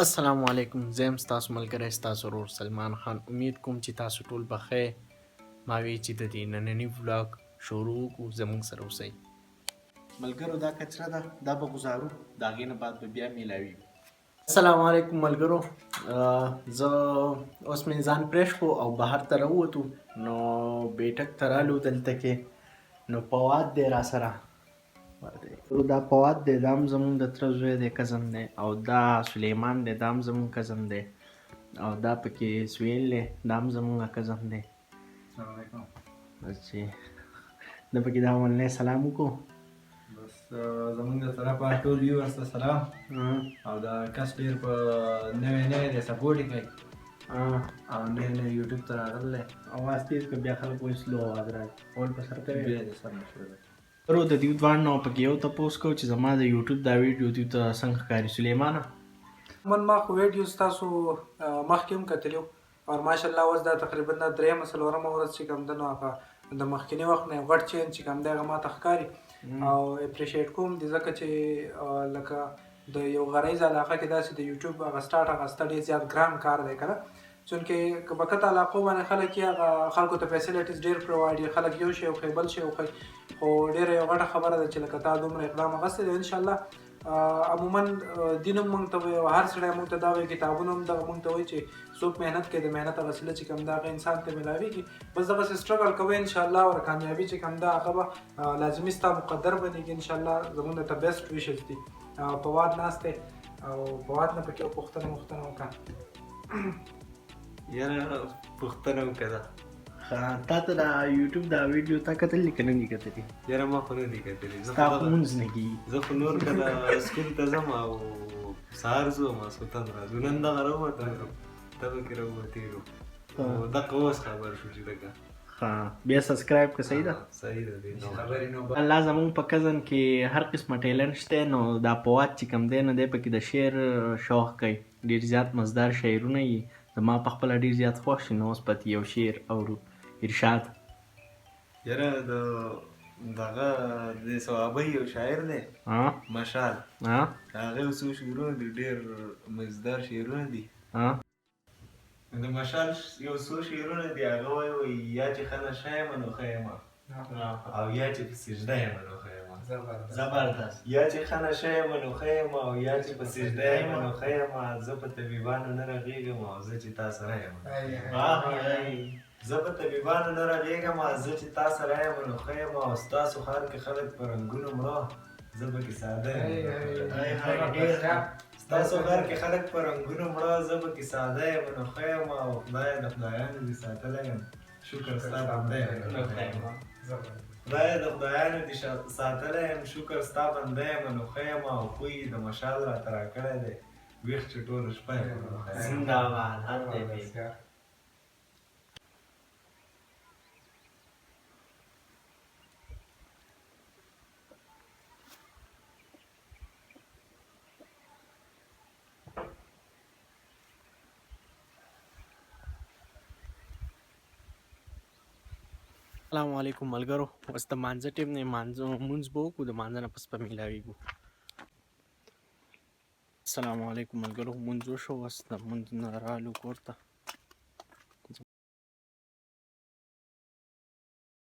السلام علیکم، زه یم ستاسو ملګری ستاسو ورور سلمان خان. امید کوم چې تاسو ټول به ښه. ما وی چې د دې ننني ولاګ شروع وکړو، زموږ سره اوسئ. ملګرو دا کچره ده، دا به ګزارو، د هغې نه بعد به بیا میلاویږو. السلام علیکم ملګرو، زه اوس مې ځان پرېښ کړو او بهر ته راووتو، نو بیټک ته رالو. دلته کې نو فواد دی را سره، دا فواد دی، دا هم زمونږ د تره زوی دی، کزن دی. او دا سلیمان دی، دا هم زمونږ کزن دی. او دا پکې سویل دی، دا هم زمونږ کزن دی. السلام علیکم. بس چې دا پکې دا اولنی سلام وکړو. بس زمونږ د طرفه ټول ویورز ته سلام. او دا کس ډېر په نوی نوی دی، سپورټ یې کوي او نوی نوی یوټیوب ته راغلی. اواز تیز کړه، بیا خلک وایي سلو اواز راځي. اول په سر کوي، بیا دې سر مشوره ده. ورو د دې دواړو نه پکې یو تپوس کوو چې زما د یوټیوب دا ویډیو دوی ته څنګه ښکاري. سلیمانه ما خو ویډیوز تاسو مخکې هم کتلي وو او ماشاءالله اوس دا تقریبا دا درېیمه څلورمه ورځ چې کوم ده نو هغه د مخکیني وخت نه یو غټ چینج چې کوم دی هغه ماته ښکاري او اپریشیټ کوم د ځکه چې لکه د یو غریز علاقه کې داسې د یوټیوب هغه سټارټ اخیسته ډېر زیات ګران کار دی که نه، چونکې که په کته علاقو باندې خلک یې هغه خلکو ته فیسیلیټیز ډېر پرووایډ یي، خلک یو شی وښیي بل شی وښیي، خو ډېره یو غټه خبره ده چې لکه تا دومره اقدام اخیستی دی. انشاءالله عموما دین هم موږ ته وایي او هر سړی موږ ته دا وایي، کتابونه هم دغه موږ ته وایي چې څوک محنت کوي د محنت وسیله چې کوم ده هغه انسان ته میلاویږي. بس دغسې سټرګل کوئ انشاءالله او کامیابي چې کوم ده هغه به لازمي ستا مقدر بنېږي انشاءالله. زموږ ته بیسټ ویشز دي. فواد ناست دی او فواد نه پکې یو پوښتنه وکړه. یاره پوښتنه وکړه، تا ته دا یوټیوب دا ویډیو تا کتلي که نه دي کتلي؟ یاره ما خو نه دي کتلي. ستا خو لمونځ نه کېږي. زه خو نور کله سکول ته ځم او سهار ځو ماسخوتن راځو. نن دغه راووتم، ته پکې راووتېږو، دغه اوس خبر شو چې دغه بیا سبسکرایب که صحیح ده. صحیح ده دې خبرې نو الله زمونږ په کزن کې هر قسمه ټیلنټ شته، نو دا فواد چې کوم دی نو دی پکې د شعر شوق کوي، ډېر زیات مزدار شعرونه یي. زما په خپله ډېر زیات خوښ شي. نو اوس پتې یو شعر اورو. ارشاد. یاره د دغه د صحابۍ یو شاعر دی مشال، هغه یو څو شعرونه دي ډېر مزدار شعرونه دي. د مشال یو څو شعرونه دي، هغه وایي یا چې ښه نشه یمه نو ښه یمه او یا چې په سجده یمه نو ښه یمه. زبردست. یا چې ښه نشه یمه نو ښه یمه او یا چې په سجده یمه نو ښه یمه. زه په طبیبانو نه رغېږم او زه چې تا سره یمه. زه په طبیبانو نه رغېږم زه چې تا سره یم نو ښه یم. او ستاسو ښار کې خلک په رنګونو مړه، زه پکې ساده یم. ستاسو ښار کې خلک په رنګونو مړه، زه پکې ساده یم نو ښه یم. او خدایه د خدایانو دې ساتلی یم، شکر ستا بنده یم نو ښه یم. خدایه د خدایانو دې ساتلی یم، شکر ستا بنده یم نو ښه یم. او خوی د مشال راته راکړی دی، ویښ چې ټوله شپه یم نو ښه یم. زنده‌باد. هر دی السلام علیکم ملګرو، اوس د مانځه ټیم نه مونځ به وکړو، د مانځه نه پس به میلاویږو. السلام علیکم ملګرو، مونځ وشو، اوس د مونځ نه رالو کور ته.